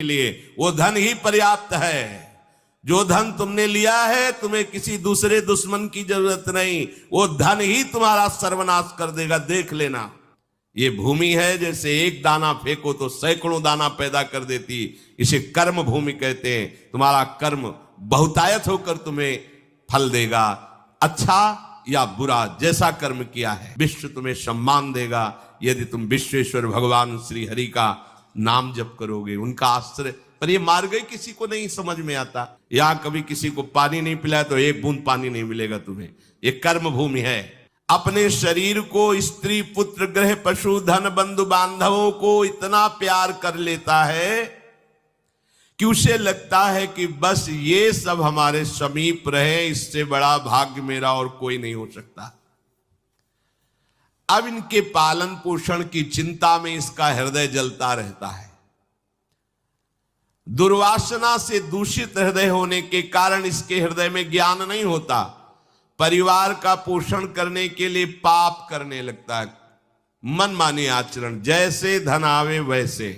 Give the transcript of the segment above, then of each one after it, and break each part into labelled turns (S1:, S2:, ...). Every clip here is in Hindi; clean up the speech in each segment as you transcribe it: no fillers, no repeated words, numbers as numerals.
S1: लिए वो धन ही पर्याप्त है। जो धन तुमने लिया है तुम्हें किसी दूसरे दुश्मन की जरूरत नहीं, वो धन ही तुम्हारा सर्वनाश कर देगा, देख लेना। ये भूमि है, जैसे एक दाना फेंको तो सैकड़ों दाना पैदा कर देती, इसे कर्म भूमि कहते हैं। तुम्हारा कर्म बहुतायत होकर तुम्हें फल देगा, अच्छा या बुरा, जैसा कर्म किया है विश्व तुम्हें सम्मान देगा। यदि तुम विश्वेश्वर भगवान श्री हरि का नाम जप करोगे, उनका आश्रय। पर ये मार्ग ही किसी को नहीं समझ में आता। या कभी किसी को पानी नहीं पिलाया तो एक बूंद पानी नहीं मिलेगा तुम्हें। ये कर्म भूमि है। अपने शरीर को स्त्री पुत्र गृह पशु धन बंधु बांधवों को इतना प्यार कर लेता है कि उसे लगता है कि बस ये सब हमारे समीप रहे, इससे बड़ा भाग्य मेरा और कोई नहीं हो सकता। अब इनके पालन पोषण की चिंता में इसका हृदय जलता रहता है। दुर्वासना से दूषित हृदय होने के कारण इसके हृदय में ज्ञान नहीं होता। परिवार का पोषण करने के लिए पाप करने लगता है, मनमानी आचरण, जैसे धन आवे वैसे।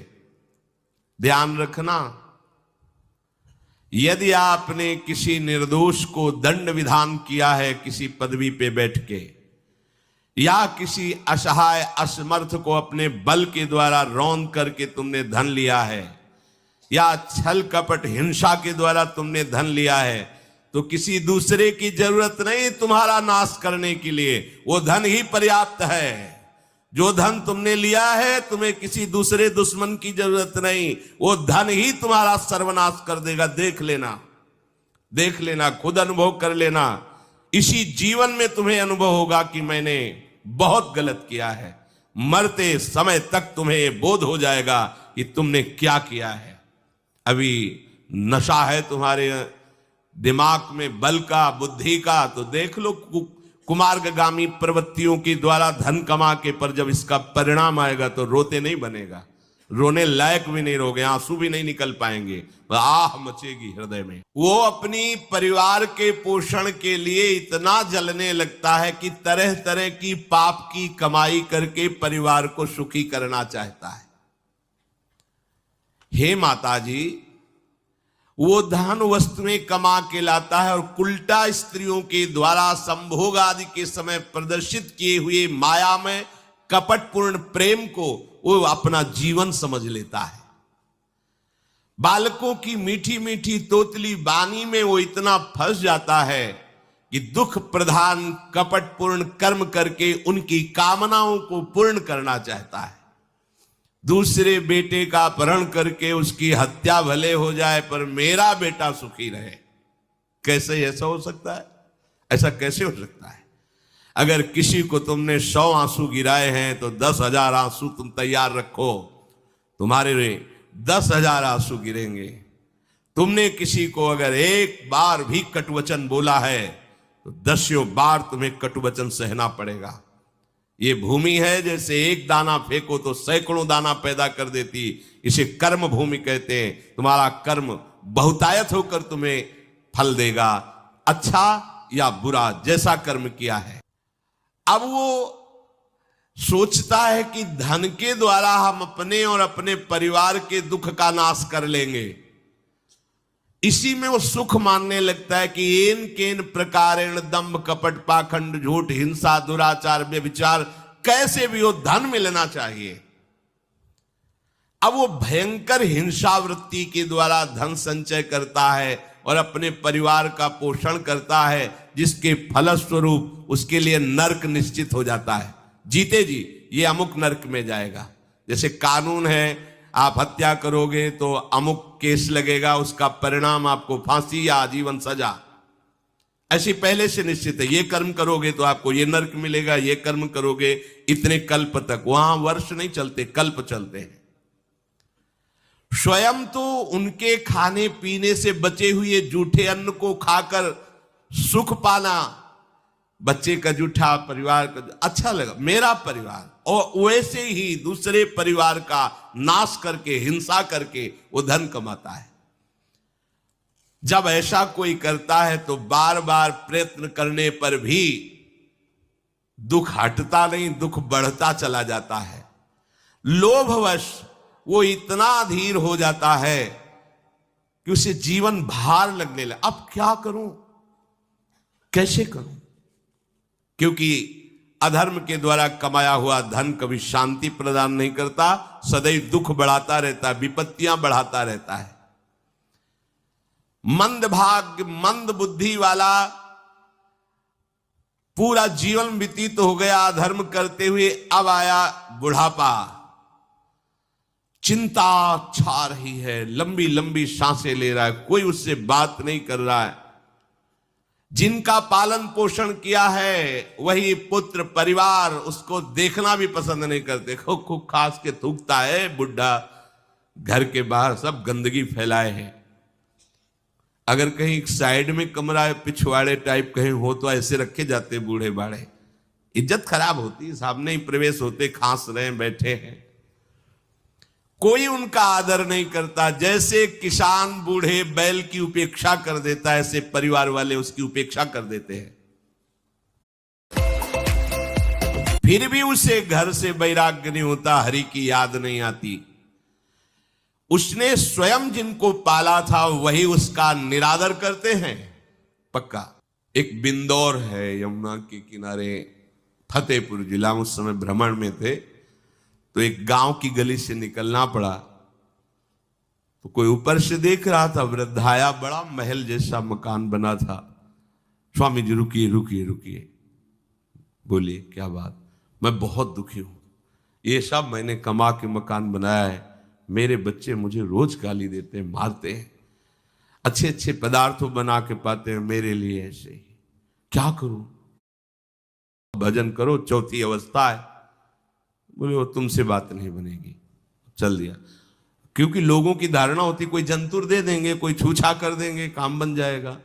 S1: ध्यान रखना, यदि आपने किसी निर्दोष को दंड विधान किया है किसी पदवी पे बैठ के, या किसी असहाय असमर्थ को अपने बल के द्वारा रौंद करके तुमने धन लिया है, या छल कपट हिंसा के द्वारा तुमने धन लिया है, तो किसी दूसरे की जरूरत नहीं तुम्हारा नाश करने के लिए, वो धन ही पर्याप्त है। जो धन तुमने लिया है तुम्हें किसी दूसरे दुश्मन की जरूरत नहीं, वो धन ही तुम्हारा सर्वनाश कर देगा, देख लेना। देख लेना, खुद अनुभव कर लेना। इसी जीवन में तुम्हें अनुभव होगा कि मैंने बहुत गलत किया है। मरते समय तक तुम्हें बोध हो जाएगा कि तुमने क्या किया है। अभी नशा है तुम्हारे दिमाग में बल का, बुद्धि का, तो देख लो कुमार्गामी प्रवृत्तियों के द्वारा धन कमा के, पर जब इसका परिणाम आएगा तो रोते नहीं बनेगा, रोने लायक भी नहीं रहोगे, आंसू भी नहीं निकल पाएंगे, आह मचेगी हृदय में। वो अपनी परिवार के पोषण के लिए इतना जलने लगता है कि तरह तरह की पाप की कमाई करके परिवार को सुखी करना चाहता है। हे माता जी, वो धन वस्तुएं कमा के लाता है और उल्टा स्त्रियों के द्वारा संभोग आदि के समय प्रदर्शित किए हुए माया में कपटपूर्ण प्रेम को वो अपना जीवन समझ लेता है। बालकों की मीठी मीठी तोतली बानी में वो इतना फंस जाता है कि दुख प्रधान कपटपूर्ण कर्म करके उनकी कामनाओं को पूर्ण करना चाहता है। दूसरे बेटे का अपहरण करके उसकी हत्या भले हो जाए पर मेरा बेटा सुखी रहे। कैसे ऐसा हो सकता है? ऐसा कैसे हो सकता है? अगर किसी को तुमने 100 आंसू गिराए हैं तो 10,000 आंसू तुम तैयार रखो, तुम्हारे 10,000 आंसू गिरेंगे। तुमने किसी को अगर एक बार भी कटुवचन बोला है तो 10 बार तुम्हें कटुवचन सहना पड़ेगा। ये भूमि है, जैसे एक दाना फेंको तो सैकड़ों दाना पैदा कर देती, इसे कर्म भूमि कहते हैं। तुम्हारा कर्म बहुतायत होकर तुम्हें फल देगा, अच्छा या बुरा, जैसा कर्म किया है। अब वो सोचता है कि धन के द्वारा हम अपने और अपने परिवार के दुख का नाश कर लेंगे। इसी में वो सुख मानने लगता है कि एन केन प्रकारेण दंभ कपट पाखंड झूठ हिंसा दुराचार व्यभिचार, कैसे भी हो धन मिलना चाहिए। अब वो भयंकर हिंसा वृत्ति के द्वारा धन संचय करता है और अपने परिवार का पोषण करता है, जिसके फलस्वरूप उसके लिए नरक निश्चित हो जाता है। जीते जी ये अमुक नरक में जाएगा। जैसे कानून है, आप हत्या करोगे तो अमुक केस लगेगा, उसका परिणाम आपको फांसी या आजीवन सजा, ऐसी पहले से निश्चित है। ये कर्म करोगे तो आपको ये नरक मिलेगा, ये कर्म करोगे इतने कल्प तक। वहां वर्ष नहीं चलते, कल्प चलते हैं। स्वयं तो उनके खाने पीने से बचे हुए जूठे अन्न को खाकर सुख पाना, बच्चे का जूठा, परिवार का अच्छा लगा, मेरा परिवार, और वैसे ही दूसरे परिवार का नाश करके हिंसा करके वो धन कमाता है। जब ऐसा कोई करता है तो बार बार प्रयत्न करने पर भी दुख हटता नहीं, दुख बढ़ता चला जाता है। लोभवश वो इतना अधीर हो जाता है कि उसे जीवन भार लगने लगे। अब क्या करूं, कैसे करूं? क्योंकि अधर्म के द्वारा कमाया हुआ धन कभी शांति प्रदान नहीं करता, सदैव दुख बढ़ाता रहता है, विपत्तियां बढ़ाता रहता है। मंद भाग्य, मंद बुद्धि वाला पूरा जीवन व्यतीत हो गया अधर्म करते हुए, अब आया बुढ़ापा, चिंता छा रही है, लंबी लंबी सांसें ले रहा है, कोई उससे बात नहीं कर रहा है। जिनका पालन पोषण किया है वही पुत्र परिवार उसको देखना भी पसंद नहीं करते। खूब खास के थूकता है बुढ़ा, घर के बाहर सब गंदगी फैलाए है। अगर कहीं साइड में कमरा पिछवाड़े टाइप कहीं हो तो ऐसे रखे जाते बूढ़े बाड़े, इज्जत खराब होती है। सामने ही प्रवेश होते, खांस रहे बैठे हैं, कोई उनका आदर नहीं करता। जैसे किसान बूढ़े बैल की उपेक्षा कर देता है, ऐसे परिवार वाले उसकी उपेक्षा कर देते हैं। फिर भी उसे घर से वैराग्य नहीं होता, हरि की याद नहीं आती। उसने स्वयं जिनको पाला था वही उसका निरादर करते हैं, पक्का। एक बिंदौर है यमुना के किनारे, फतेहपुर जिला, उस समय भ्रमण में थे तो एक गांव की गली से निकलना पड़ा। तो कोई ऊपर से देख रहा था, वृद्धाया, बड़ा महल जैसा मकान बना था। स्वामी जी रुकिए रुकिए रुकिए, बोलिए क्या बात? मैं बहुत दुखी हूं, ये सब मैंने कमा के मकान बनाया है, मेरे बच्चे मुझे रोज गाली देते हैं, मारते हैं, अच्छे अच्छे पदार्थों बना के पाते हैं मेरे लिए, ऐसे ही क्या करूं? भजन करो, चौथी अवस्था है। बोले वो तुमसे बात नहीं बनेगी, चल दिया। क्योंकि लोगों की धारणा होती कोई जंतुर दे देंगे, कोई छूछा कर देंगे, काम बन जाएगा।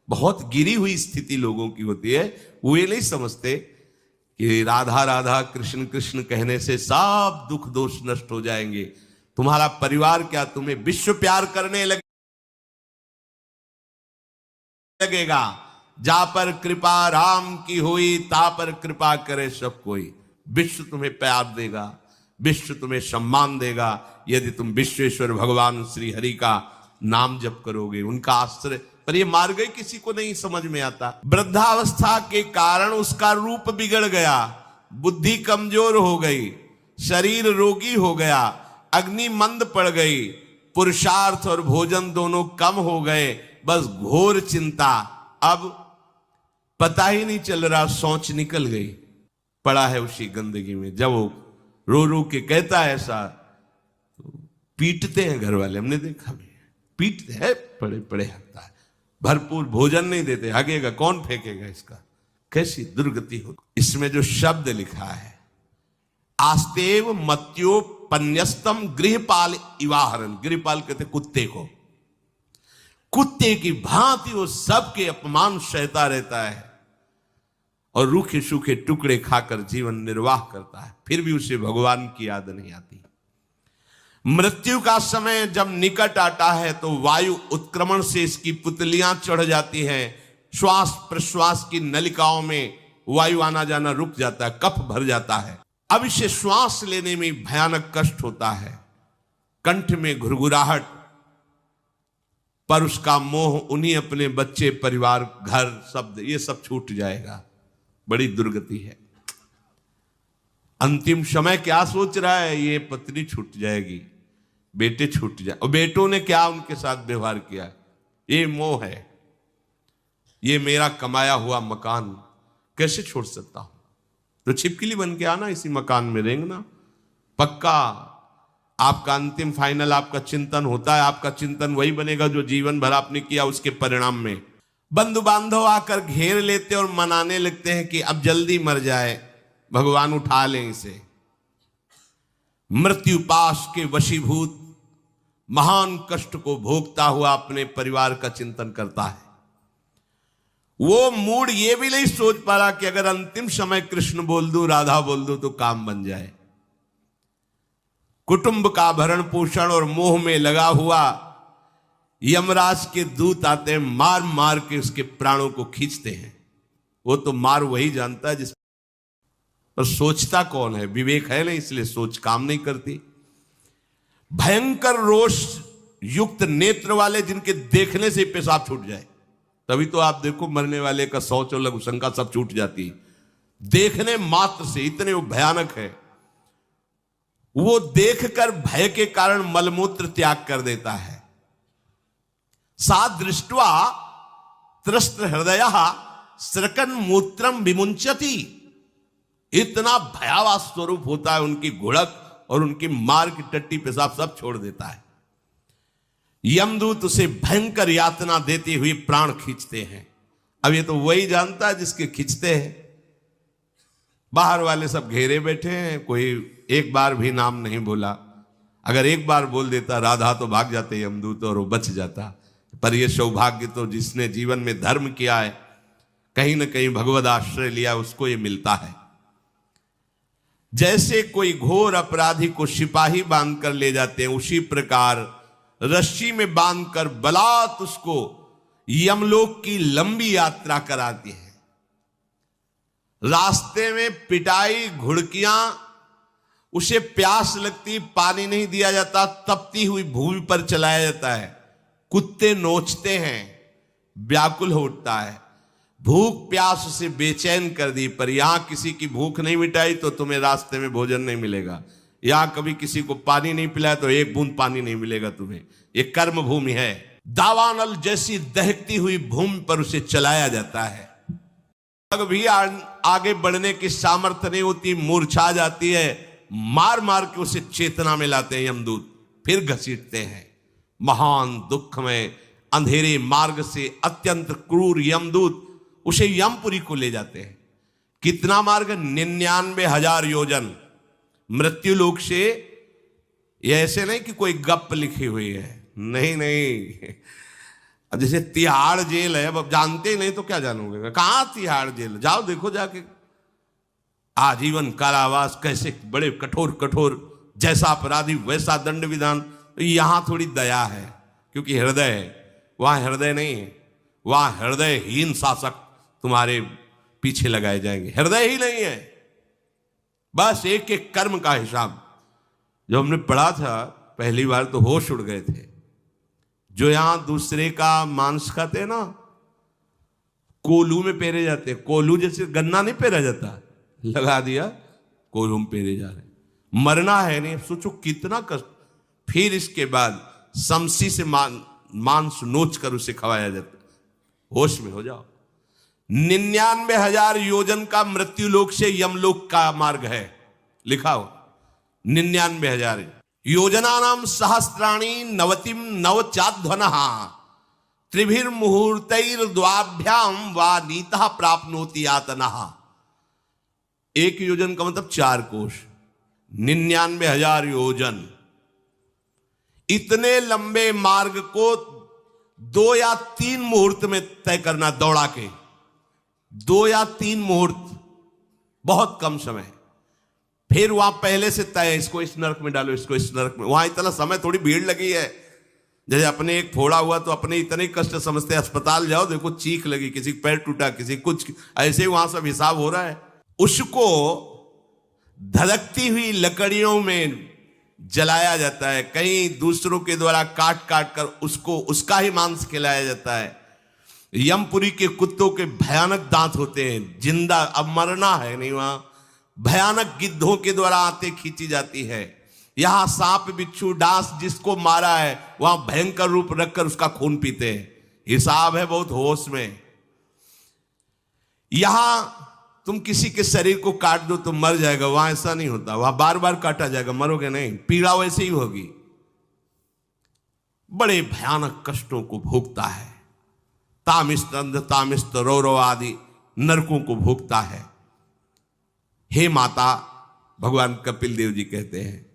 S1: बहुत गिरी हुई स्थिति लोगों की होती है। वो ये नहीं समझते कि राधा राधा कृष्ण कृष्ण कहने से सब दुख दोष नष्ट हो जाएंगे। तुम्हारा परिवार क्या तुम्हें विश्व प्यार करने लगेगा। जा पर कृपा राम की हुई, ता पर कृपा करे सब कोई। विश्व तुम्हें प्यार देगा, विश्व तुम्हें सम्मान देगा यदि तुम विश्वेश्वर भगवान श्री हरि का नाम जप करोगे, उनका आश्रय। पर ये मार्ग किसी को नहीं समझ में आता। वृद्धावस्था के कारण उसका रूप बिगड़ गया, बुद्धि कमजोर हो गई, शरीर रोगी हो गया, अग्नि मंद पड़ गई, पुरुषार्थ और भोजन दोनों कम हो गए, बस घोर चिंता। अब पता ही नहीं चल रहा, सोच निकल गई, पड़ा है उसी गंदगी में। जब वो रो रो के कहता है ऐसा, तो पीटते हैं घर वाले, हमने देखा भी, पीटते हैं, पड़े पड़े हकता है, भरपूर भोजन नहीं देते, हगेगा कौन, फेंकेगा इसका, कैसी दुर्गति हो। इसमें जो शब्द लिखा है, आस्तेव मत्योपन्यस्तम गृहपाल इवाहरन, गृहपाल कहते कुत्ते को, कुत्ते की भांति वो सबके अपमान सहता रहता है और रूखे सूखे टुकड़े खाकर जीवन निर्वाह करता है, फिर भी उसे भगवान की याद नहीं आती। मृत्यु का समय जब निकट आता है तो वायु उत्क्रमण से इसकी पुतलियां चढ़ जाती हैं, श्वास प्रश्वास की नलिकाओं में वायु आना जाना रुक जाता है, कफ भर जाता है। अब इसे श्वास लेने में भयानक कष्ट होता है, कंठ में घुरघुराहट, पर उसका मोह उन्हीं अपने बच्चे, परिवार, घर, शब्द, ये सब छूट जाएगा। बड़ी दुर्गति है। अंतिम समय क्या सोच रहा है, ये पत्नी छूट जाएगी, बेटे छूट जाए, और बेटों ने क्या उनके साथ व्यवहार किया, ये मोह है, ये मेरा कमाया हुआ मकान कैसे छोड़ सकता हूं? तो छिपकली बन के आना, इसी मकान में रेंगना। पक्का आपका अंतिम फाइनल आपका चिंतन होता है, आपका चिंतन वही बनेगा जो जीवन भर आपने किया, उसके परिणाम में बंधु बांधव आकर घेर लेते और मनाने लगते हैं कि अब जल्दी मर जाए, भगवान उठा लें इसे। मृत्यु पाश के वशीभूत महान कष्ट को भोगता हुआ अपने परिवार का चिंतन करता है। वो मूड ये भी नहीं सोच पा रहा कि अगर अंतिम समय कृष्ण बोल दूं, राधा बोल दूं तो काम बन जाए। कुटुंब का भरण पोषण और मोह में लगा हुआ यमराज के दूत आते हैं, मार मार के उसके प्राणों को खींचते हैं। वो तो मार वही जानता है जिस पर सोचता कौन है, विवेक है नहीं, इसलिए सोच काम नहीं करती। भयंकर रोष युक्त नेत्र वाले, जिनके देखने से पेशाब छूट जाए। तभी तो आप देखो मरने वाले का शौच और लघु शंका सब छूट जाती है देखने मात्र से, इतने वो भयानक है। वो देखकर भय के कारण मलमूत्र त्याग कर देता है। सा दृष्ट्वा त्रस्त हृदय स्रकन मूत्रम विमुंचति। इतना भयावह स्वरूप होता है उनकी घुड़क, और उनकी मार की टट्टी पेशाब सब छोड़ देता है। यमदूत उसे भयंकर यातना देते हुए प्राण खींचते हैं। अब ये तो वही जानता है जिसके खींचते हैं। बाहर वाले सब घेरे बैठे हैं, कोई एक बार भी नाम नहीं बोला। अगर एक बार बोल देता राधा तो भाग जाते यमदूत और वो बच जाता। पर यह सौभाग्य तो जिसने जीवन में धर्म किया है, कहीं ना कहीं भगवद आश्रय लिया, उसको ये मिलता है। जैसे कोई घोर अपराधी को सिपाही बांधकर ले जाते हैं, उसी प्रकार रस्सी में बांधकर बलात् उसको यमलोक की लंबी यात्रा कराती है। रास्ते में पिटाई, घुड़कियां, उसे प्यास लगती, पानी नहीं दिया जाता, तपती हुई भूमि पर चलाया जाता है। कुत्ते नोचते हैं, व्याकुल हो उठता है। भूख प्यास उसे बेचैन कर दी। पर यहां किसी की भूख नहीं मिटाई तो तुम्हें रास्ते में भोजन नहीं मिलेगा। यहां कभी किसी को पानी नहीं पिलाया तो एक बूंद पानी नहीं मिलेगा तुम्हें। ये कर्म भूमि है। दावानल जैसी दहकती हुई भूमि पर उसे चलाया जाता है। भी आगे बढ़ने की सामर्थ्य नहीं होती, मूर्छा जाती है। मार मार के उसे चेतना में लाते हैं यमदूत, फिर घसीटते हैं। महान दुख में अंधेरे मार्ग से अत्यंत क्रूर यमदूत उसे यमपुरी को ले जाते हैं। कितना मार्ग? 99,000 योजन मृत्यु लोक से। यह ऐसे नहीं कि कोई गप लिखी हुई है, नहीं नहीं। अब जैसे तिहाड़ जेल है, अब जानते ही नहीं तो क्या जानोगे? कहां तिहाड़ जेल? जाओ देखो जाके। आजीवन कारावास, कैसे बड़े कठोर कठोर, जैसा अपराधी वैसा दंड विधान। यहां थोड़ी दया है क्योंकि हृदय है, वहां हृदय नहीं है। वहां हृदयहीन शासक तुम्हारे पीछे लगाए जाएंगे। हृदय ही नहीं है, बस एक एक कर्म का हिसाब। जब हमने पढ़ा था पहली बार तो होश उड़ गए थे। जो यहां दूसरे का मांस खाते हैं ना, कोलू में पेरे जाते हैं। कोलू जैसे गन्ना नहीं पेरा जाता, लगा दिया कोलू में पेरे जा रहे। मरना है नहीं, सोचो कितना कष्ट। फिर इसके बाद समसी से मांस नोच कर उसे खवाया जाता। होश में हो जाओ। 99,000 योजन का मृत्यु लोक से यमलोक का मार्ग है, लिखा हो 99,000 योजना नाम सहस्राणी नवतिम नवचाध्वन त्रिभिर मुहूर्तैर द्वाभ्याम वा नीता प्राप्नोति यातना। एक योजन का मतलब 4 कोश, 99,000 योजन। इतने लंबे मार्ग को 2 या 3 मुहूर्त में तय करना, दौड़ा के 2 या 3 मुहूर्त, बहुत कम समय। फिर वहां पहले से तय, इसको इस नरक में डालो, इसको इस नरक में। वहां इतना समय, थोड़ी भीड़ लगी है। जैसे अपने एक फोड़ा हुआ तो अपने इतने कष्ट समझते, अस्पताल जाओ देखो चीख लगी, किसी पैर टूटा, किसी कुछ, ऐसे वहां सब हिसाब हो रहा है। उसको धधकती हुई लकड़ियों में जलाया जाता है, कहीं दूसरों के द्वारा काट काट कर उसको उसका ही मांस खिलाया जाता है। यमपुरी के कुत्तों के भयानक दांत होते हैं, जिंदा, अब मरना है नहीं। वहां भयानक गिद्धों के द्वारा आंतें खींची जाती है। यहां सांप बिच्छू डांस जिसको मारा है, वहां भयंकर रूप रखकर उसका खून पीते हैं। हिसाब है बहुत होश में। यहां तुम किसी के शरीर को काट दो तो मर जाएगा, वहां ऐसा नहीं होता। वहां बार बार काटा जाएगा, मरोगे नहीं, पीड़ा वैसे ही होगी। बड़े भयानक कष्टों को भोगता है। तामिस्त अंध तामिस्त रौरव आदि नरकों को भोगता है। हे माता, भगवान कपिल देव जी कहते हैं,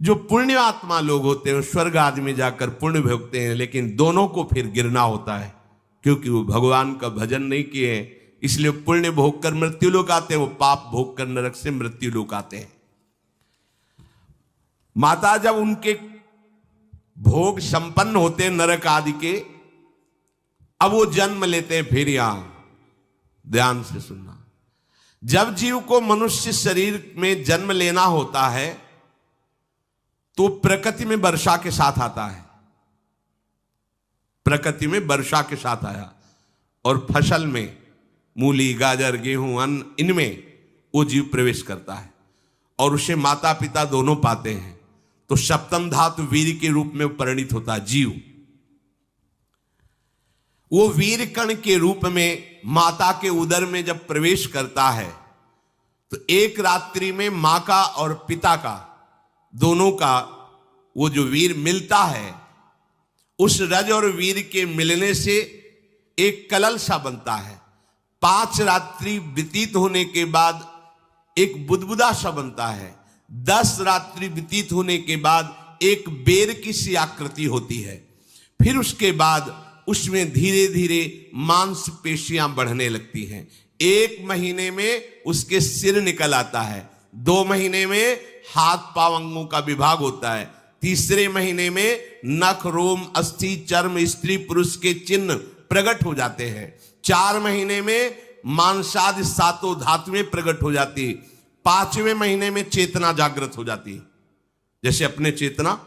S1: जो पुण्य आत्मा लोग होते हैं स्वर्ग आदि में जाकर पुण्य भोगते हैं, लेकिन दोनों को फिर गिरना होता है क्योंकि वो भगवान का भजन नहीं किए, इसलिए पुण्य भोग कर मृत्यु लोक आते हैं, वो पाप भोग कर नरक से मृत्यु लोक आते हैं। माता जब उनके भोग संपन्न होते हैं नरक आदि के, अब वो जन्म लेते हैं। फिर यहां ध्यान से सुनना, जब जीव को मनुष्य शरीर में जन्म लेना होता है तो प्रकृति में वर्षा के साथ आता है, प्रकृति में वर्षा के साथ आया, और फसल में मूली, गाजर, गेहूं, अन्न, इनमें वो जीव प्रवेश करता है और उसे माता पिता दोनों पाते हैं। तो सप्तम धातु वीर के रूप में परिणित होता है जीव। वो वीर कण के रूप में माता के उदर में जब प्रवेश करता है तो एक रात्रि में मां का और पिता का, दोनों का वो जो वीर मिलता है, उस रज और वीर के मिलने से एक कलल सा बनता है। 5 रात्रि व्यतीत होने के बाद एक बुदबुदा सा बनता है। 10 रात्रि व्यतीत होने के बाद एक बेर की सी आकृति होती है। फिर उसके बाद उसमें धीरे धीरे मांसपेशियां बढ़ने लगती हैं। 1 महीने में उसके सिर निकल आता है, 2 महीने में हाथ पांव अंगों का विभाग होता है, तीसरे महीने में नख, रोम, अस्थि, चर्म, स्त्री पुरुष के चिन्ह प्रकट हो जाते हैं, 4 महीने में मांसादि 7 धातुएं प्रकट हो जाती है, 5वें महीने में चेतना जागृत हो जाती है। जैसे अपने चेतना,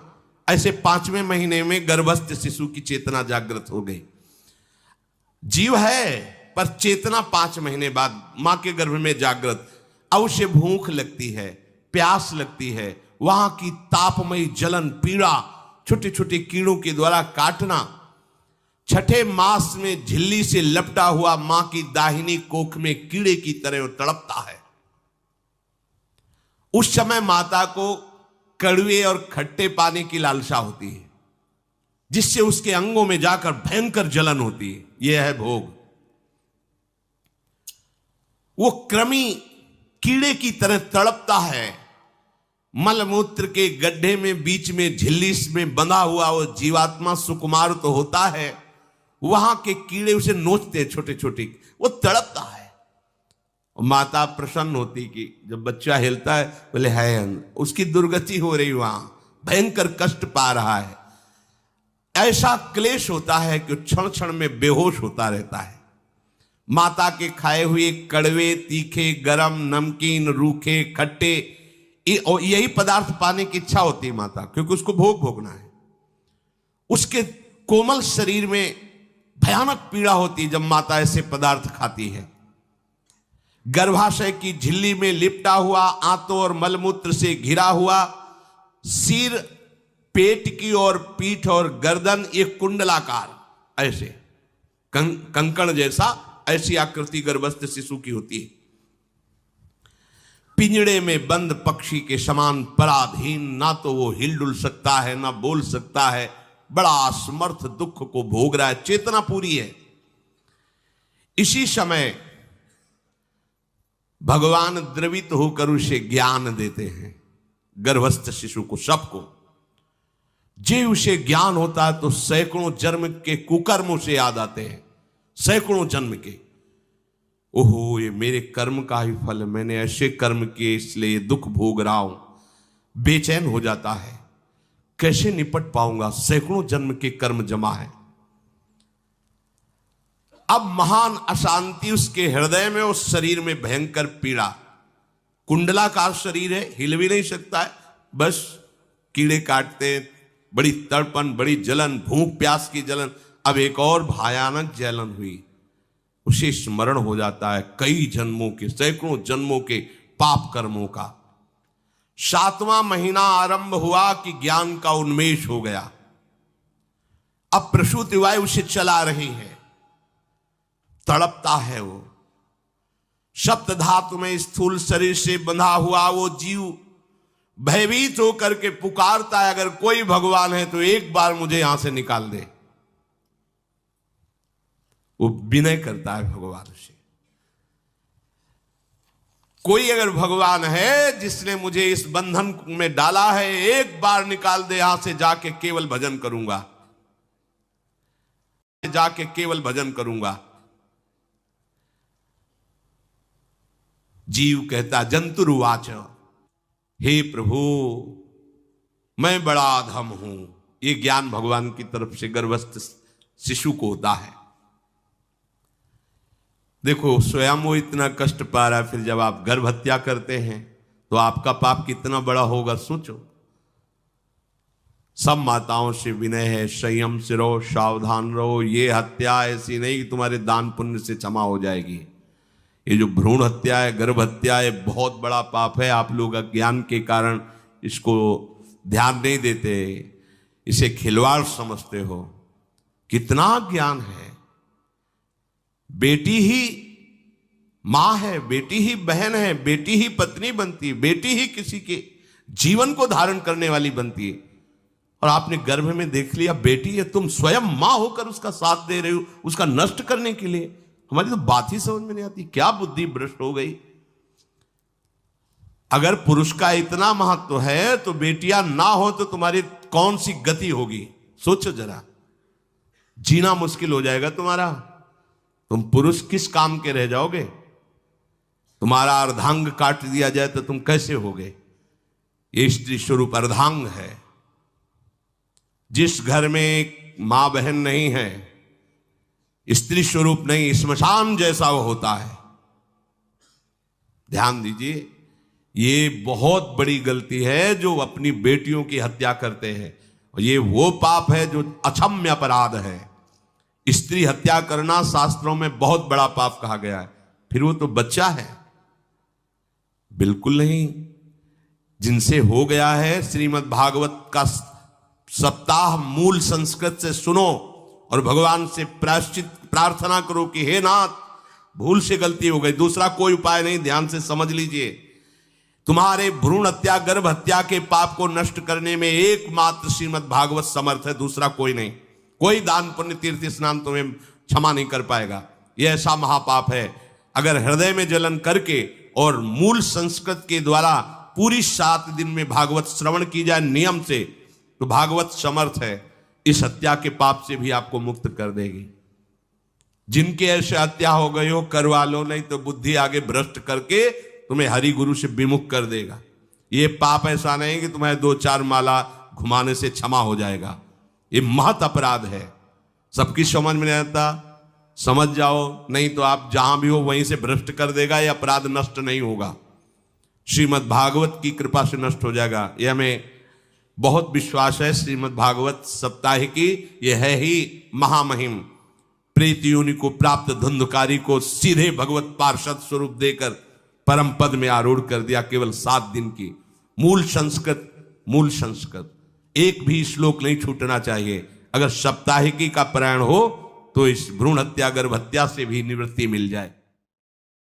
S1: ऐसे 5वें महीने में गर्भस्थ शिशु की चेतना जागृत हो गई। जीव है पर चेतना 5 महीने बाद मां के गर्भ में जागृत। अब उसे भूख लगती है, प्यास लगती है, वहां की तापमयी जलन, पीड़ा, छोटे छोटे कीड़ों के द्वारा काटना, 6ठे मास में झिल्ली से लपटा हुआ मां की दाहिनी कोख में कीड़े की तरह तड़पता है। उस समय माता को कड़वे और खट्टे पानी की लालसा होती है, जिससे उसके अंगों में जाकर भयंकर जलन होती है। यह है भोग। वो कृमि कीड़े की तरह तड़पता है। मलमूत्र के गड्ढे में बीच में झिल्ली में बंधा हुआ वो जीवात्मा सुकुमार तो होता है, वहां के कीड़े उसे नोचते हैं छोटे छोटे, वो तड़पता है। माता प्रसन्न होती कि जब बच्चा हिलता है, बोले है उसकी दुर्गति हो रही, वहां भयंकर कष्ट पा रहा है। ऐसा क्लेश होता है कि क्षण क्षण में बेहोश होता रहता है। माता के खाए हुए कड़वे, तीखे, गरम, नमकीन, रूखे, खट्टे, यही पदार्थ पाने की इच्छा होती है माता, क्योंकि उसको भोग भोगना है। उसके कोमल शरीर में भयानक पीड़ा होती है जब माता ऐसे पदार्थ खाती है। गर्भाशय की झिल्ली में लिपटा हुआ, आंतों और मलमूत्र से घिरा हुआ सिर, पेट की और पीठ और गर्दन एक कुंडलाकार, ऐसे कंकण जैसा, ऐसी आकृति गर्भस्थ शिशु की होती है। पिंजड़े में बंद पक्षी के समान पराधीन, ना तो वो हिलडुल सकता है ना बोल सकता है, बड़ा असमर्थ दुख को भोग रहा है, चेतना पूरी है। इसी समय भगवान द्रवित होकर उसे ज्ञान देते हैं, गर्भस्थ शिशु को, सबको। जे उसे ज्ञान होता है तो सैकड़ों जन्म के कुकर्मों से याद आते हैं, सैकड़ों जन्म के। ओहो, ये मेरे कर्म का ही फल, मैंने ऐसे कर्म किए इसलिए दुख भोग रहा हूं। बेचैन हो जाता है, कैसे निपट पाऊंगा, सैकड़ों जन्म के कर्म जमा है। अब महान अशांति उसके हृदय में, उस शरीर में भयंकर पीड़ा। कुंडलाकार शरीर है, हिल भी नहीं सकता है, बस कीड़े काटते, बड़ी तड़पन, बड़ी जलन, भूख प्यास की जलन। अब एक और भयानक जलन हुई, उसे स्मरण हो जाता है कई जन्मों के, सैकड़ों जन्मों के पाप कर्मों का। 7वां महीना आरंभ हुआ कि ज्ञान का उन्मेष हो गया। अब प्रसूति वायु उसे चला रही है, तड़पता है वो। सप्त धातु में स्थूल शरीर से बंधा हुआ वो जीव भयभीत होकर के पुकारता है, अगर कोई भगवान है तो एक बार मुझे यहां से निकाल दे। वो विनय करता है भगवान से, कोई अगर भगवान है जिसने मुझे इस बंधन में डाला है, एक बार निकाल दे, यहां से जाके केवल भजन करूंगा, जाके केवल भजन करूंगा। जीव कहता, जंतुरुवाच, हे प्रभु मैं बड़ा अधम हूं। ये ज्ञान भगवान की तरफ से गर्भस्थ शिशु को होता है। देखो, स्वयं वो इतना कष्ट पा रहा है, फिर जब आप गर्भ हत्या करते हैं तो आपका पाप कितना बड़ा होगा, सोचो। सब माताओं से विनय है, संयम से रहो, सावधान रहो। ये हत्या ऐसी नहीं कि तुम्हारे दान पुण्य से क्षमा हो जाएगी। ये जो भ्रूण हत्या है, गर्भ हत्या है, बहुत बड़ा पाप है। आप लोग अज्ञान के कारण इसको ध्यान नहीं देते, इसे खिलवाड़ समझते हो। कितना ज्ञान है। बेटी ही मां है, बेटी ही बहन है, बेटी ही पत्नी बनती है, बेटी ही किसी के जीवन को धारण करने वाली बनती है। और आपने गर्भ में देख लिया बेटी है, तुम स्वयं मां होकर उसका साथ दे रहे हो, उसका नष्ट करने के लिए। हमारी तो बात ही समझ में नहीं आती, क्या बुद्धि भ्रष्ट हो गई। अगर पुरुष का इतना महत्व है तो बेटियां ना हो तो तुम्हारी कौन सी गति होगी, सोचो जरा। जीना मुश्किल हो जाएगा तुम्हारा। तुम पुरुष किस काम के रह जाओगे। तुम्हारा अर्धांग काट दिया जाए तो तुम कैसे होगे। ये स्त्री स्वरूप अर्धांग है। जिस घर में मां बहन नहीं है, स्त्री स्वरूप नहीं, श्मशान जैसा वो होता है। ध्यान दीजिए, ये बहुत बड़ी गलती है जो अपनी बेटियों की हत्या करते हैं। और ये वो पाप है जो अक्षम्य अपराध है। स्त्री हत्या करना शास्त्रों में बहुत बड़ा पाप कहा गया है। फिर वो तो बच्चा है, बिल्कुल नहीं। जिनसे हो गया है, श्रीमद् भागवत का सप्ताह मूल संस्कृत से सुनो और भगवान से प्रायश्चित प्रार्थना करो कि हे नाथ, भूल से गलती हो गई, दूसरा कोई उपाय नहीं। ध्यान से समझ लीजिए, तुम्हारे भ्रूण हत्या, गर्भ हत्या के पाप को नष्ट करने में एकमात्र श्रीमद् भागवत समर्थ है, दूसरा कोई नहीं। कोई दान पुण्य तीर्थ स्नान तुम्हें क्षमा नहीं कर पाएगा। यह ऐसा महापाप है। अगर हृदय में जलन करके और मूल संस्कृत के द्वारा पूरी 7 दिन में भागवत श्रवण की जाए नियम से, तो भागवत समर्थ है, इस हत्या के पाप से भी आपको मुक्त कर देगी। जिनके ऐसे हत्या हो गई हो करवा लो, नहीं तो बुद्धि आगे भ्रष्ट करके तुम्हें हरि गुरु से विमुख कर देगा। ये पाप ऐसा नहीं कि तुम्हें 2-4 माला घुमाने से क्षमा हो जाएगा। ये महत अपराध है। सबकी समझ में नहीं आता, समझ जाओ, नहीं तो आप जहां भी हो वहीं से भ्रष्ट कर देगा। ये अपराध नष्ट नहीं होगा, श्रीमद् भागवत की कृपा से नष्ट हो जाएगा। यह हमें बहुत विश्वास है। श्रीमद् भागवत सप्ताहिकी यह है ही महामहिम। प्रेत योनि को प्राप्त धुंधकारी को सीधे भगवत पार्षद स्वरूप देकर परम पद में आरूढ़ कर दिया। केवल 7 दिन की मूल संस्कृत एक भी श्लोक नहीं छूटना चाहिए। अगर सप्ताहिकी का पारायण हो तो इस भ्रूण हत्या, गर्भ हत्या से भी निवृत्ति मिल जाए।